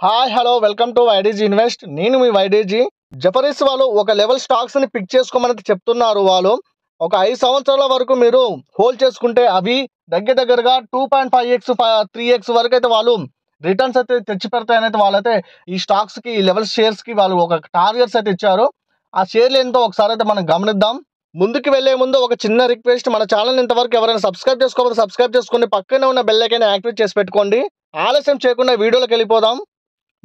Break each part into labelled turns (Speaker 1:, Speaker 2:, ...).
Speaker 1: Hi hello welcome to YDG invest. నేను మీ వైడీజీ. జఫరీస్ వాళ్ళు ఒక లెవెల్ స్టాక్స్ ని పిక్ చేసుకోమని చెప్తున్నారు. వాళ్ళు ఒక 5 సంవత్సరాల వరకు మీరు హోల్డ్ చేసుకుంటే అవి దగ్గరగా 2.5x 3x వరకు అయితే వాళ్ళు రిటర్న్స్ అయితే తెచ్చి పెడతాయనైతే వాళ్ళైతే ఈ స్టాక్స్ కి లెవెల్ షేర్స్ కి వాళ్ళు ఒక టార్గెట్స్ అయితే ఇచ్చారు. ఆ షేర్లు ఏంటో ఒకసారి అయితే మనం గమనిద్దాం. ముందుకు వెళ్లే ముందు ఒక చిన్న రిక్వెస్ట్, మన ఛానల్ ఇంతవరకు ఎవరైనా సబ్స్క్రైబ్ చేసుకోకపోతే సబ్స్క్రైబ్ చేసుకోండి, పక్కనే ఉన్న బెల్ ఐకాన్ యాక్టివేట్ చేసి పెట్టుకోండి. ఆలస్యం చేయకుండా వీడియోలోకి వెళ్ళిపోదాం.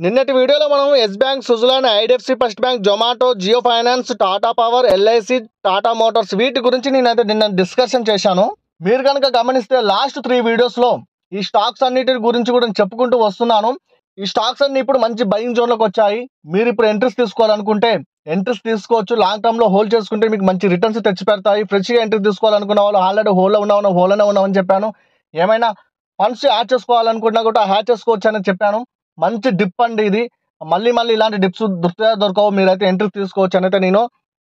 Speaker 1: నిన్నటి వీడియోలో మనం Yes Bank, Suzlon, IDFC First Bank, Zomato, Jio Finance, Tata Power, LIC, Tata Motors వీటి గురించి నేనైతే నిన్న డిస్కషన్ చేశాను. మీరు కనుక గమనిస్తే లాస్ట్ 3 వీడియోస్లో ఈ స్టాక్స్ అన్నిటి గురించి కూడా చెప్పుకుంటూ వస్తున్నాను. ఈ స్టాక్స్ అన్ని ఇప్పుడు మంచి బయింగ్ జోన్లోకి వచ్చాయి. మీరు ఇప్పుడు ఎంట్రీస్ తీసుకోవాలనుకుంటే ఎంట్రీస్ తీసుకోవచ్చు. లాంగ్ టర్మ్లో హోల్డ్ చేసుకుంటే మీకు మంచి రిటర్న్స్ తెచ్చి పెడతాయి. ఫ్రెష్గా ఎంట్రీ తీసుకోవాలనుకున్న వాళ్ళు ఆల్రెడీ హోల్డ్లో ఉన్నామని చెప్పాను. ఏమైనా ఫండ్స్ యాడ్ చేసుకోవాలనుకున్నా కూడా యాడ్ చేసుకోవచ్చు అని చెప్పాను. మంచి డిప్ అండి ఇది. మళ్ళీ ఇలాంటి డిప్స్ దొరకవు. మీరైతే ఎంట్రీ తీసుకోవచ్చు అని అయితే నేను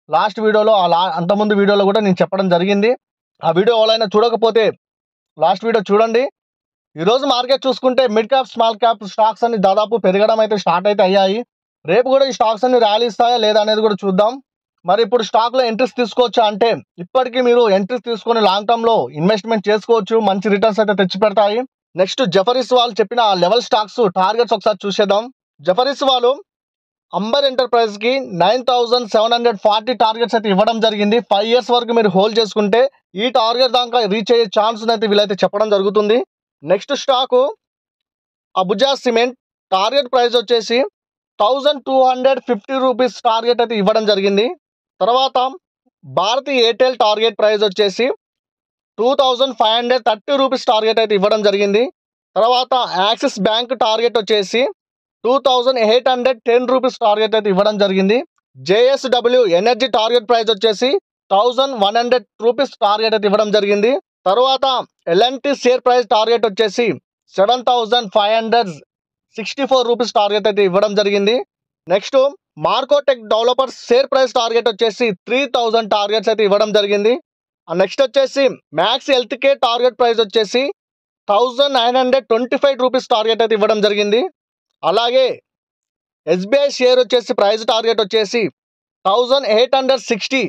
Speaker 1: లాస్ట్ వీడియోలో అంతకుముందు వీడియోలో కూడా నేను చెప్పడం జరిగింది. ఆ వీడియో ఎవరైనా చూడకపోతే లాస్ట్ వీడియో చూడండి. ఈరోజు మార్కెట్ చూసుకుంటే mid cap, small cap stocks అన్ని దాదాపు పెరగడం అయితే స్టార్ట్ అయితే అయ్యాయి. రేపు కూడా ఈ స్టాక్స్ అన్ని ర్యాలీ ఇస్తాయా లేదా అనేది కూడా చూద్దాం. మరి ఇప్పుడు స్టాక్లో ఎంట్రీస్ తీసుకోవచ్చా అంటే ఇప్పటికీ మీరు ఎంట్రీస్ తీసుకొని లాంగ్ టర్మ్లో ఇన్వెస్ట్మెంట్ చేసుకోవచ్చు. మంచి రిటర్న్స్ అయితే తెచ్చి పెడతాయి. నెక్స్ట్ జఫరీస్ వాళ్ళు చెప్పిన లెవెల్ స్టాక్స్ టార్గెట్స్ ఒకసారి చూసేద్దాం. జఫరీస్ వాళ్ళు అంబర్ ఎంటర్ప్రైజ్ కి 9740 టార్గెట్స్ అయితే ఇవ్వడం జరిగింది. 5 years వరకు మీరు హోల్డ్ చేసుకుంటే ఈ టార్గెట్ దాకా రీచ్ అయ్యే ఛాన్స్ అయితే వీళ్ళైతే చెప్పడం జరుగుతుంది. Next stock Abuja cement target price వచ్చేసి 1250 రూపీస్ టార్గెట్ అయితే ఇవ్వడం జరిగింది. తర్వాత భారతీ ఎయిర్టెల్ టార్గెట్ ప్రైస్ వచ్చేసి 2530 రూపీస్ టార్గెట్ అయితే ఇవ్వడం జరిగింది. తర్వాత యాక్సిస్ బ్యాంక్ టార్గెట్ వచ్చేసి 2810 రూపీస్ టార్గెట్ అయితే ఇవ్వడం జరిగింది. జేఎస్డబ్ల్యూ ఎనర్జీ టార్గెట్ ప్రైస్ వచ్చేసి 1100 రూపీస్ టార్గెట్ అయితే ఇవ్వడం జరిగింది. తర్వాత ఎల్ఎన్టీ షేర్ ప్రైస్ టార్గెట్ వచ్చేసి 7564 రూపీస్ టార్గెట్ అయితే ఇవ్వడం జరిగింది. నెక్స్ట్ మార్కోటెక్ డెవలపర్స్ షేర్ ప్రైస్ టార్గెట్ వచ్చేసి 3000 టార్గెట్స్ అయితే ఇవ్వడం జరిగింది. నెక్స్ట్ వచ్చేసి Max healthcare target price వచ్చేసి 1925 రూపీస్ టార్గెట్ అయితే ఇవ్వడం జరిగింది. అలాగే ఎస్బీఐ షేర్ వచ్చేసి ప్రైస్ టార్గెట్ వచ్చేసి 1860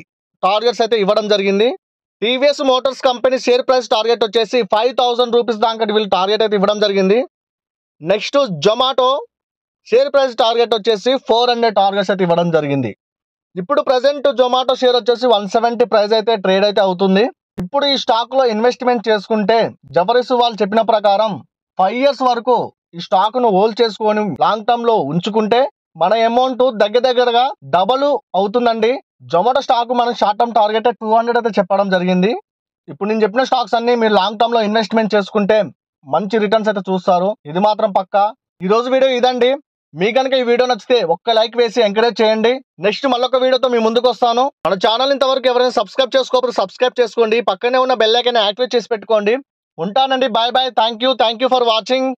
Speaker 1: టార్గెట్స్ అయితే ఇవ్వడం జరిగింది. TVS Motors company share price target వచ్చేసి 5000 రూపీస్ దాకా వీళ్ళు టార్గెట్ అయితే ఇవ్వడం జరిగింది. Next Zomato share price target వచ్చేసి 400 టార్గెట్స్ అయితే ఇవ్వడం జరిగింది. ఇప్పుడు ప్రజెంట్ జొమాటో షేర్ వచ్చేసి 170 ప్రైస్ అయితే ట్రేడ్ అయితే అవుతుంది. ఇప్పుడు ఈ స్టాక్లో ఇన్వెస్ట్మెంట్ చేసుకుంటే జఫరీస్ వాళ్ళు చెప్పిన ప్రకారం 5 years వరకు ఈ స్టాక్ను హోల్డ్ చేసుకొని లాంగ్ టర్మ్లో ఉంచుకుంటే మన అమౌంట్ దగ్గరగా డబల్ అవుతుందండి. జొమాటో స్టాక్ మనకి షార్ట్ టర్మ్ టార్గెట్ 200 అయితే చెప్పడం జరిగింది. ఇప్పుడు నేను చెప్పిన స్టాక్స్ అన్ని మీరు లాంగ్ టర్మ్లో ఇన్వెస్ట్మెంట్ చేసుకుంటే మంచి రిటర్న్స్ అయితే చూస్తారు. ఇది మాత్రం పక్కా. ఈరోజు వీడియో ఇదండి. మీ కనుక ఈ వీడియో నచ్చితే ఒక్క లైక్ వేసి ఎంకరేజ్ చేయండి. నెక్స్ట్ మళ్ళొక వీడియోతో మీ ముందుకు వస్తాను. మన ఛానల్ ఇంతవరకు ఎవరైనా సబ్స్క్రైబ్ చేసుకోకపోతే సబ్స్క్రైబ్ చేసుకోండి, పక్కనే ఉన్న బెల్ ఐకాన్ యాక్టివేట్ చేసి పెట్టుకోండి. ఉంటానండి. Bye. Thank you for watching.